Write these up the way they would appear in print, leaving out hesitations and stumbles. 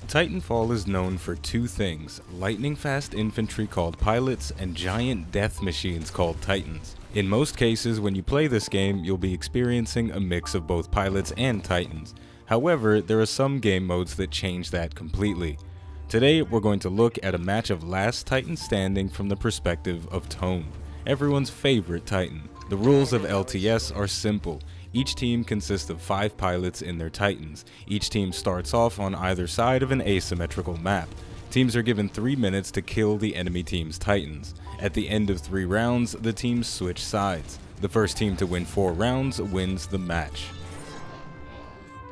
Titanfall is known for two things: lightning-fast infantry called pilots and giant death machines called titans. In most cases, when you play this game, you'll be experiencing a mix of both pilots and titans. However, there are some game modes that change that completely. Today, we're going to look at a match of Last Titan Standing from the perspective of Tone, everyone's favorite titan. The rules of LTS are simple. Each team consists of 5 pilots in their titans. Each team starts off on either side of an asymmetrical map. Teams are given 3 minutes to kill the enemy team's titans. At the end of 3 rounds, the teams switch sides. The first team to win 4 rounds wins the match.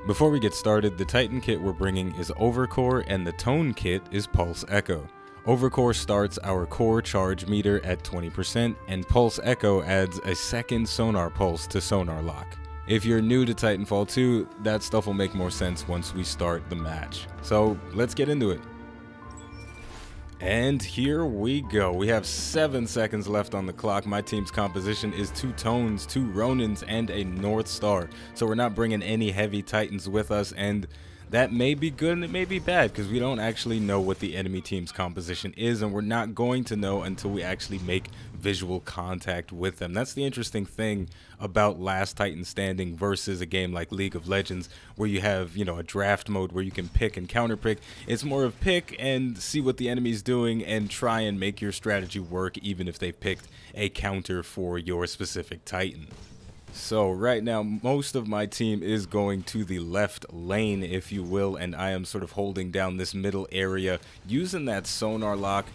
Before we get started, the Titan kit we're bringing is Overcore and the Tone kit is Pulse Echo. Overcore starts our core charge meter at 20% and Pulse Echo adds a second sonar pulse to sonar lock. If you're new to Titanfall 2, that stuff will make more sense once we start the match. So let's get into it. And here we go. We have 7 seconds left on the clock. My team's composition is 2 Tones, 2 Ronins, and a North Star. So we're not bringing any heavy Titans with us, and that may be good and it may be bad because we don't actually know what the enemy team's composition is, and we're not going to know until we actually make visual contact with them. That's the interesting thing about Last Titan Standing versus a game like League of Legends where you have, a draft mode where you can pick and counter pick. It's more of pick and see what the enemy's doing and try and make your strategy work even if they've picked a counter for your specific Titan. So right now, most of my team is going to the left lane, if you will, and I am sort of holding down this middle area using that sonar lock,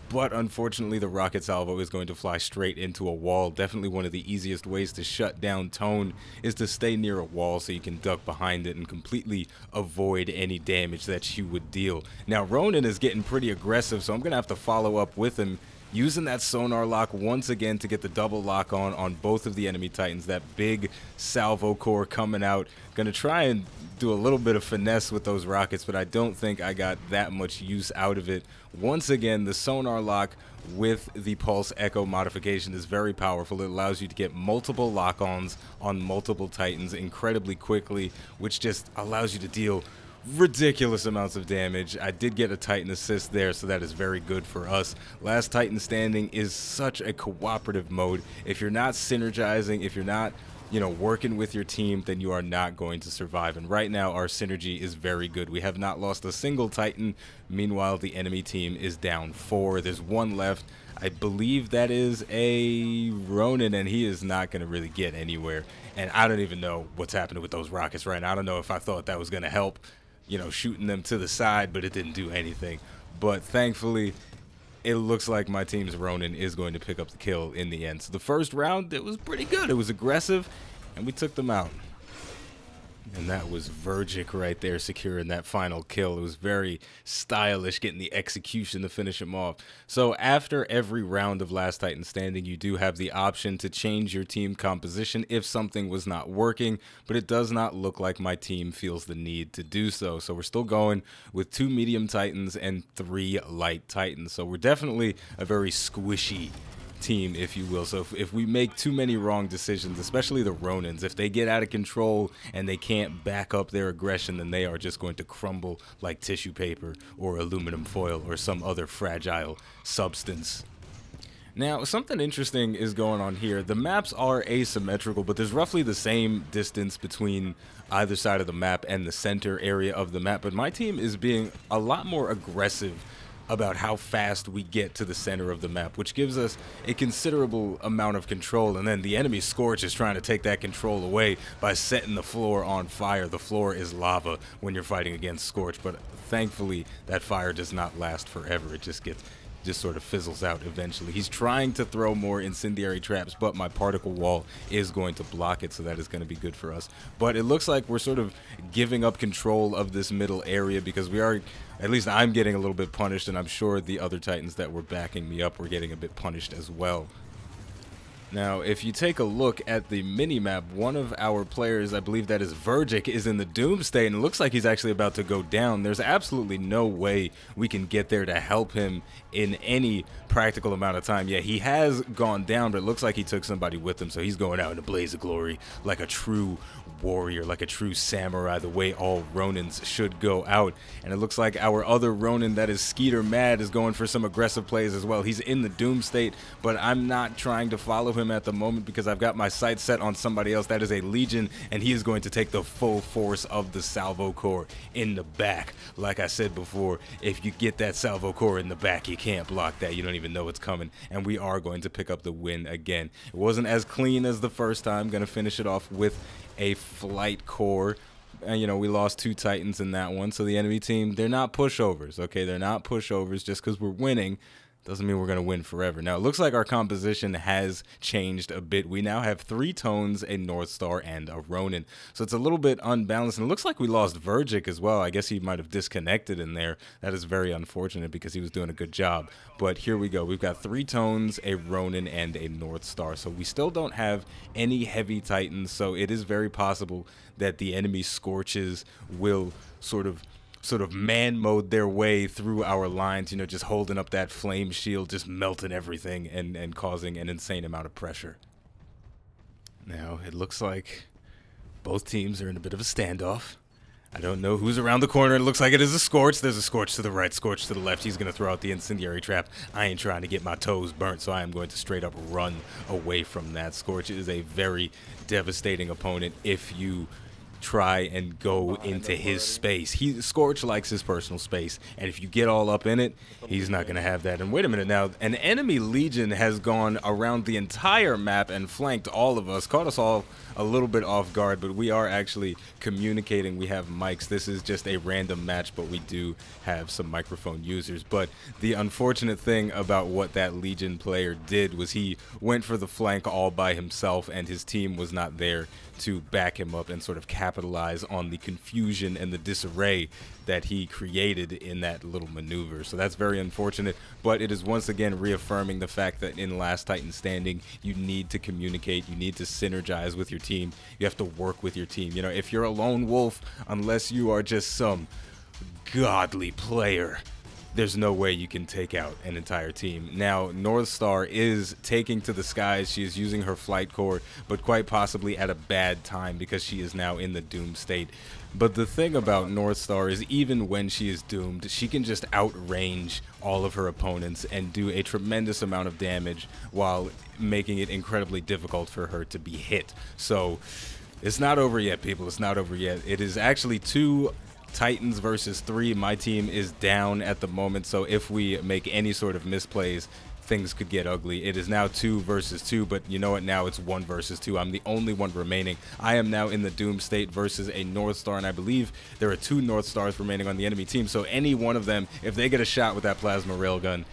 but unfortunately the rocket salvo is going to fly straight into a wall. Definitely one of the easiest ways to shut down Tone is to stay near a wall so you can duck behind it and completely avoid any damage that she would deal. Now Ronin is getting pretty aggressive, so I'm going to have to follow up with him, using that sonar lock once again to get the double lock on both of the enemy titans. That big salvo core coming out. Gonna try and do a little bit of finesse with those rockets, but I don't think I got that much use out of it. Once again, the sonar lock with the Pulse Echo modification is very powerful. It allows you to get multiple lock-ons on multiple titans incredibly quickly, which just allows you to deal ridiculous amounts of damage. I did get a Titan assist there, so that is very good for us. Last Titan Standing is such a cooperative mode. If you're not synergizing, if you're not, working with your team, then you are not going to survive. And right now, our synergy is very good. We have not lost a single Titan. Meanwhile, the enemy team is down 4. There's 1 left. I believe that is a Ronin, and he is not going to really get anywhere. And I don't even know what's happening with those rockets right now. I don't know if I thought that was going to help, shooting them to the side, but it didn't do anything. But thankfully, it looks like my team's Ronin is going to pick up the kill in the end. So the first round, it was pretty good. It was aggressive, and we took them out. And that was Virgic right there securing that final kill. It was very stylish getting the execution to finish him off. So after every round of Last Titan Standing, you do have the option to change your team composition if something was not working, but it does not look like my team feels the need to do so. So we're still going with 2 medium titans and 3 light titans. So we're definitely a very squishy team, if you will. So if we make too many wrong decisions, especially the Ronins, if they get out of control and they can't back up their aggression, then they are just going to crumble like tissue paper or aluminum foil or some other fragile substance. Now, something interesting is going on here. The maps are asymmetrical, but there's roughly the same distance between either side of the map and the center area of the map, but my team is being a lot more aggressive about how fast we get to the center of the map, which gives us a considerable amount of control. And then the enemy Scorch is trying to take that control away by setting the floor on fire. The floor is lava when you're fighting against Scorch, but thankfully that fire does not last forever. It just sort of fizzles out eventually. He's trying to throw more incendiary traps, but my particle wall is going to block it, so that is going to be good for us. But it looks like we're sort of giving up control of this middle area because we are, at least I'm getting a little bit punished, and I'm sure the other Titans that were backing me up were getting a bit punished as well. Now, if you take a look at the mini-map, one of our players, I believe that is Virgic, is in the Doomsday, and it looks like he's actually about to go down. There's absolutely no way we can get there to help him in any practical amount of time. Yeah, he has gone down, but it looks like he took somebody with him, so he's going out in a blaze of glory like a true warrior, like a true samurai, the way all Ronins should go out. And it looks like our other Ronin, that is Skeeter Mad, is going for some aggressive plays as well. He's in the doom state, but I'm not trying to follow him at the moment because I've got my sights set on somebody else. That is a Legion, and he is going to take the full force of the salvo core in the back. Like I said before, if you get that salvo core in the back, you can't block that. You don't even know it's coming, and we are going to pick up the win again. It wasn't as clean as the first time. Going to finish it off with a flight core. And, you know, we lost 2 Titans in that one, so the enemy team, they're not pushovers, okay? They're not pushovers. Just because we're winning doesn't mean we're going to win forever. Now, it looks like our composition has changed a bit. We now have 3 Tones, a North Star, and a Ronin. So it's a little bit unbalanced. And it looks like we lost Vergic as well. I guess he might have disconnected in there. That is very unfortunate because he was doing a good job. But here we go. We've got 3 Tones, a Ronin, and a North Star. So we still don't have any heavy Titans. So it is very possible that the enemy Scorches will sort of man mode their way through our lines, you know, just holding up that flame shield, just melting everything and causing an insane amount of pressure. Now, it looks like both teams are in a bit of a standoff. I don't know who's around the corner. It looks like it is a Scorch. There's a Scorch to the right, Scorch to the left. He's going to throw out the incendiary trap. I ain't trying to get my toes burnt, so I am going to straight up run away from that. Scorch is a very devastating opponent if you try and go into his space. Scorch likes his personal space, and if you get all up in it, he's not going to have that. And wait a minute now, an enemy Legion has gone around the entire map and flanked all of us, caught us all a little bit off guard, but we are actually communicating. We have mics. This is just a random match, but we do have some microphone users. But the unfortunate thing about what that Legion player did was he went for the flank all by himself, and his team was not there to back him up and sort of capitalize on the confusion and the disarray that he created in that little maneuver. So that's very unfortunate, but it is once again reaffirming the fact that in Last Titan Standing, you need to communicate, you need to synergize with your team, you have to work with your team. You know, if you're a lone wolf, unless you are just some godly player, there's no way you can take out an entire team. Now, North Star is taking to the skies. She is using her flight core, but quite possibly at a bad time because she is now in the doom state. But the thing about North Star is even when she is doomed, she can just outrange all of her opponents and do a tremendous amount of damage while making it incredibly difficult for her to be hit. So it's not over yet, people. It's not over yet. It is actually 2 Titans versus 3. My team is down at the moment, so if we make any sort of misplays, things could get ugly. It is now 2 versus 2, but you know what? Now it's 1 versus 2. I'm the only one remaining. I am now in the Doom State versus a North Star, and I believe there are 2 North Stars remaining on the enemy team, so any one of them, if they get a shot with that plasma railgun,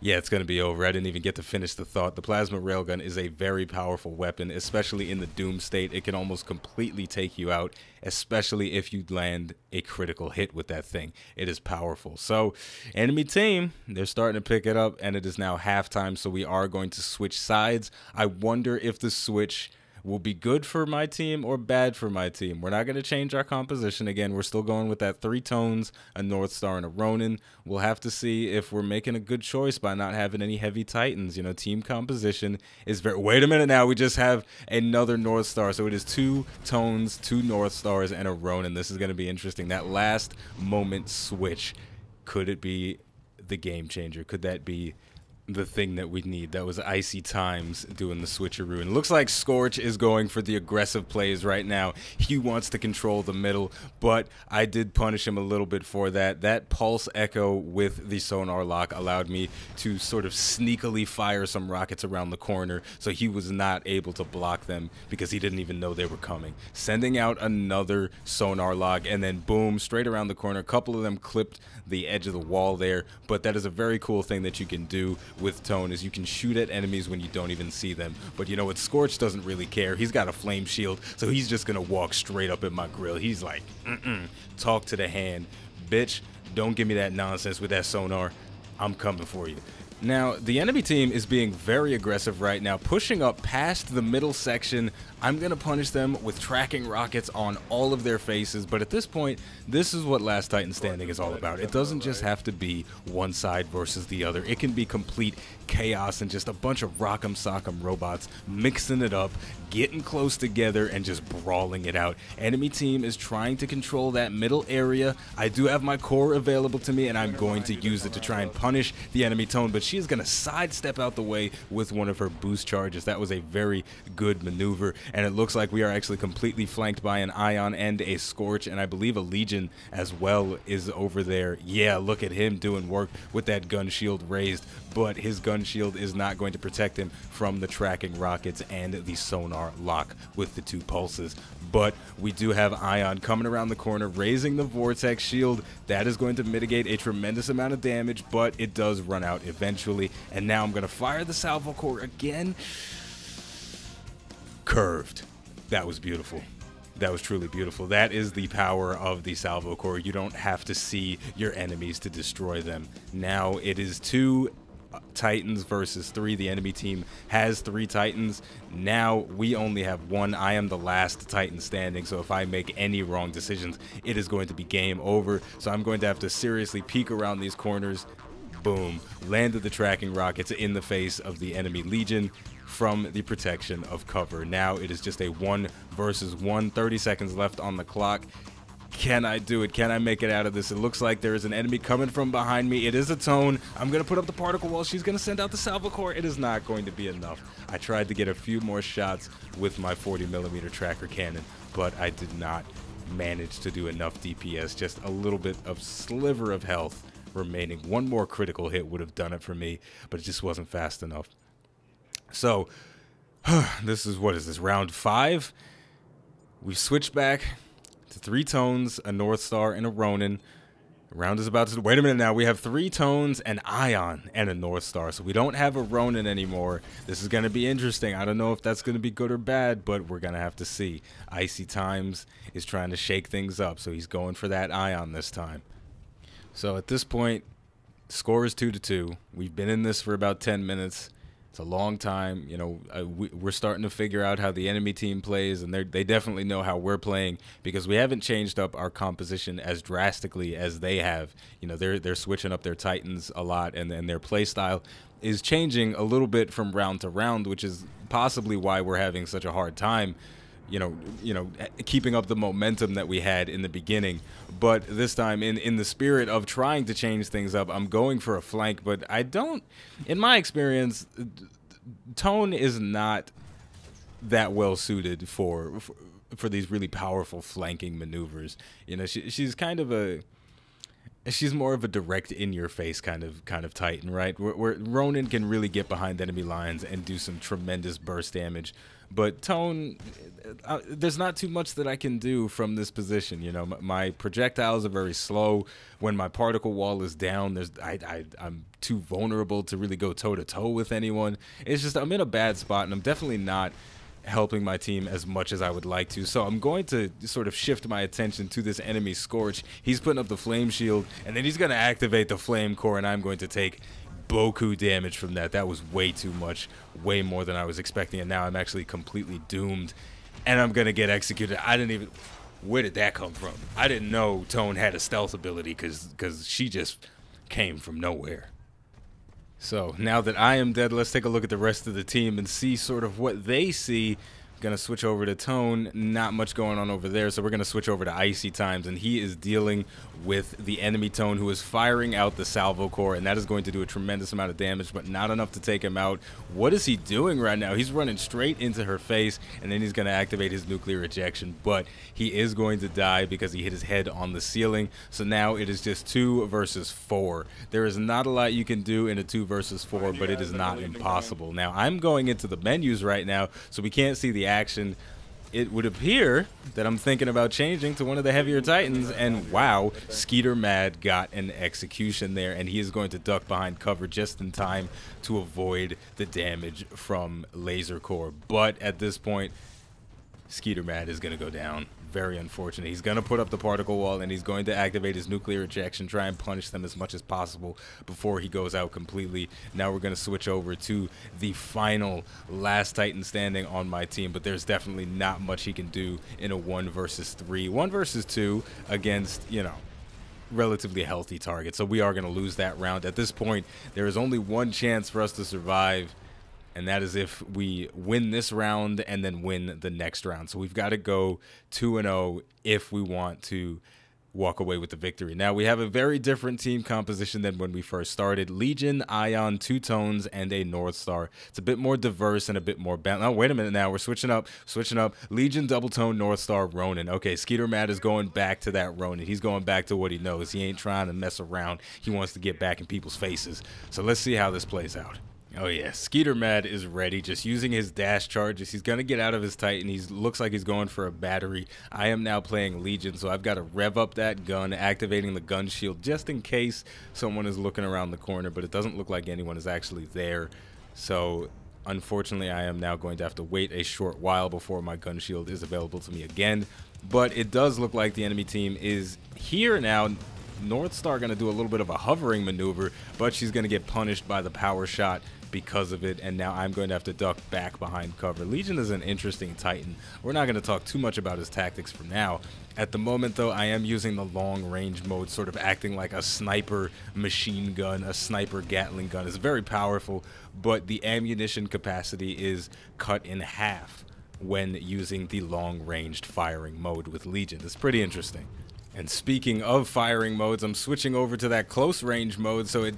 yeah, it's going to be over. I didn't even get to finish the thought. The plasma railgun is a very powerful weapon, especially in the doom state. It can almost completely take you out, especially if you land a critical hit with that thing. It is powerful. So, enemy team, they're starting to pick it up, and it is now halftime, so we are going to switch sides. I wonder if the switch will be good for my team or bad for my team. We're not going to change our composition again. We're still going with that 3 Tones, a North Star, and a Ronin. We'll have to see if we're making a good choice by not having any heavy Titans. You know, team composition is very... Wait a minute now. We just have another North Star. So it is 2 Tones, 2 North Stars, and a Ronin. This is going to be interesting. That last moment switch, could it be the game changer? Could that be the thing that we need? That was Icy Times doing the switcheroo. And it looks like Scorch is going for the aggressive plays right now. He wants to control the middle, but I did punish him a little bit for that. That pulse echo with the sonar lock allowed me to sort of sneakily fire some rockets around the corner, so he was not able to block them because he didn't even know they were coming. Sending out another sonar lock, and then boom, straight around the corner. A couple of them clipped the edge of the wall there, but that is a very cool thing that you can do with Tone, is you can shoot at enemies when you don't even see them. But you know what? Scorch doesn't really care. He's got a flame shield, so he's just gonna walk straight up at my grill. He's like, talk to the hand. Bitch, don't give me that nonsense with that sonar. I'm coming for you. Now, the enemy team is being very aggressive right now, pushing up past the middle section I'm going to punish them with tracking rockets on all of their faces, but at this point, this is what Last Titan Standing is all about. It doesn't just have to be one side versus the other. It can be complete chaos and just a bunch of rock'em sock'em robots mixing it up, getting close together, and just brawling it out. Enemy team is trying to control that middle area. I do have my core available to me, and I'm going to use it to try and punish the enemy Tone, but she is going to sidestep out the way with one of her boost charges. That was a very good maneuver, and it looks like we are actually completely flanked by an Ion and a Scorch, and I believe a Legion as well is over there. Yeah, look at him doing work with that gun shield raised, but his gun shield is not going to protect him from the tracking rockets and the sonar lock with the 2 pulses. But we do have Ion coming around the corner, raising the Vortex shield. That is going to mitigate a tremendous amount of damage, but it does run out eventually. And now I'm going to fire the Salvo Core again. Curved. That was beautiful. That was truly beautiful. That is the power of the Salvo Core. You don't have to see your enemies to destroy them. Now it is 2 Titans versus 3. The enemy team has 3 Titans. Now we only have 1. I am the last Titan standing, so if I make any wrong decisions, it is going to be game over. So I'm going to have to seriously peek around these corners. Boom. Landed the tracking rockets in the face of the enemy Legion from the protection of cover. Now it is just a 1 versus 1. 30 seconds left on the clock. Can I do it? Can I make it out of this? It looks like there is an enemy coming from behind me. It is a Tone. I'm going to put up the particle wall. She's going to send out the Salvo Core. It is not going to be enough. I tried to get a few more shots with my 40mm tracker cannon, but I did not manage to do enough DPS. Just a little bit of sliver of health remaining. One more critical hit would have done it for me, but it just wasn't fast enough. So, this is, what is this, round 5? We've switched back to 3 Tones, a North Star, and a Ronin. The round is about to... Wait a minute now. We have 3 Tones, an Ion, and a North Star. So we don't have a Ronin anymore. This is going to be interesting. I don't know if that's going to be good or bad, but we're going to have to see. Icy Times is trying to shake things up, so he's going for that Ion this time. So at this point, score is 2-2. We've been in this for about 10 minutes. It's a long time. You know, we're starting to figure out how the enemy team plays, and they definitely know how we're playing because we haven't changed up our composition as drastically as they have. You know, they're switching up their Titans a lot, and their play style is changing a little bit from round to round, which is possibly why we're having such a hard time, you know, keeping up the momentum that we had in the beginning. But this time, in the spirit of trying to change things up, I'm going for a flank, but I don't, in my experience, Tone is not that well suited for these really powerful flanking maneuvers. You know, she's kind of she's more of a direct in-your-face kind of Titan, right? Where Ronin can really get behind enemy lines and do some tremendous burst damage. But Tone, there's not too much that I can do from this position. You know, my projectiles are very slow. When my particle wall is down, I'm too vulnerable to really go toe-to-toe with anyone. It's just I'm in a bad spot, and I'm definitely not helping my team as much as I would like to. So I'm going to sort of shift my attention to this enemy Scorch. He's putting up the flame shield, and then he's going to activate the flame core, and I'm going to take Boku damage from that. That was way too much, way more than I was expecting, and now I'm actually completely doomed, and I'm going to get executed. I didn't even... Where did that come from? I didn't know Tone had a stealth ability because she just came from nowhere. So now that I am dead, let's take a look at the rest of the team and see sort of what they see. Gonna switch over to Tone. Not much going on over there, so we're gonna switch over to Icy Times, and he is dealing with the enemy Tone, who is firing out the Salvo Core, and that is going to do a tremendous amount of damage, but not enough to take him out. What is he doing right now? He's running straight into her face, and then he's gonna activate his nuclear ejection, but he is going to die because he hit his head on the ceiling. So now it is just 2 versus 4. There is not a lot you can do in a 2 versus 4, but it is not impossible. Now I'm going into the menus right now, so we can't see the action. It would appear that I'm thinking about changing to one of the heavier Titans, and wow, Skeeter Mad got an execution there, and he is going to duck behind cover just in time to avoid the damage from Laser Core. But at this point, Skeeter Mad is going to go down very unfortunate. He's going to put up the particle wall, and he's going to activate his nuclear ejection, try and punish them as much as possible before he goes out completely. Now we're going to switch over to the final last Titan standing on my team, but there's definitely not much he can do in a 1 versus 3. 1 versus 2 against, you know, relatively healthy target. So we are going to lose that round. At this point, there is only one chance for us to survive, and that is if we win this round and then win the next round. So we've got to go 2-0 if we want to walk away with the victory. Now, we have a very different team composition than when we first started. Legion, Ion, 2 Tones, and a North Star. It's a bit more diverse and a bit more balanced. Oh, wait a minute now. We're switching up. Legion, Double Tone, North Star, Ronin. Okay, Skeeter Matt is going back to that Ronin. He's going back to what he knows. He ain't trying to mess around. He wants to get back in people's faces. So let's see how this plays out. Oh yeah, Skeeter Mad is ready, just using his dash charges. He's going to get out of his Titan. He looks like he's going for a battery. I am now playing Legion, so I've got to rev up that gun, activating the gun shield just in case someone is looking around the corner, but it doesn't look like anyone is actually there. So unfortunately, I am now going to have to wait a short while before my gun shield is available to me again. But it does look like the enemy team is here now. North Star going to do a little bit of a hovering maneuver, but she's going to get punished by the power shot because of it, and now I'm going to have to duck back behind cover. Legion is an interesting Titan. We're not going to talk too much about his tactics for now. At the moment, though, I am using the long range mode, sort of acting like a sniper machine gun, a sniper Gatling gun. It's very powerful, but the ammunition capacity is cut in half when using the long ranged firing mode with Legion. It's pretty interesting. And speaking of firing modes, I'm switching over to that close range mode, so it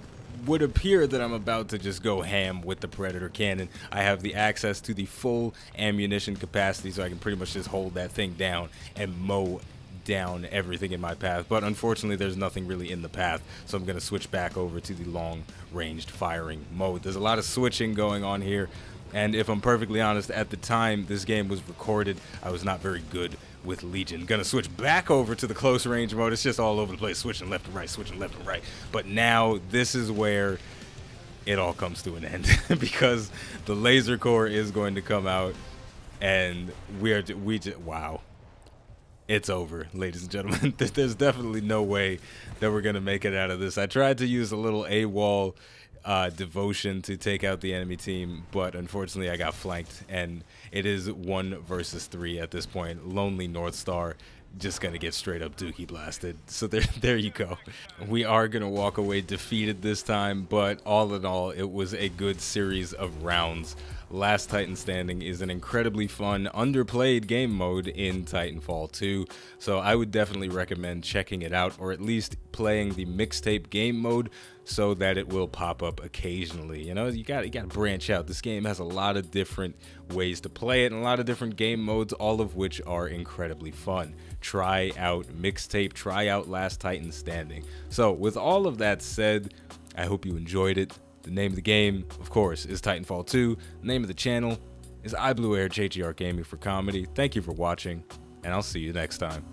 would appear that I'm about to just go ham with the Predator cannon. I have the access to the full ammunition capacity, so I can pretty much just hold that thing down and mow down everything in my path. But unfortunately, there's nothing really in the path, so I'm going to switch back over to the long-ranged firing mode. There's a lot of switching going on here, and if I'm perfectly honest, at the time this game was recorded, I was not very good with Legion. Gonna switch back over to the close range mode. It's just all over the place, switching left and right, switching left and right. But now this is where it all comes to an end because the laser core is going to come out, and wow, it's over, ladies and gentlemen. There's definitely no way that we're gonna make it out of this. I tried to use a little AWOL devotion to take out the enemy team, but unfortunately I got flanked, and it is 1 versus 3 at this point. Lonely North Star just gonna get straight up dookie blasted. So there you go. We are gonna walk away defeated this time, but all in all, it was a good series of rounds. Last Titan Standing is an incredibly fun, underplayed game mode in Titanfall 2, so I would definitely recommend checking it out, or at least playing the mixtape game mode so that it will pop up occasionally. You know, you gotta branch out. This game has a lot of different ways to play it and a lot of different game modes, all of which are incredibly fun. Try out mixtape, try out Last Titan Standing. So with all of that said, I hope you enjoyed it. The name of the game, of course, is Titanfall 2. The name of the channel is iBluairJgR Gaming for Comedy. Thank you for watching, and I'll see you next time.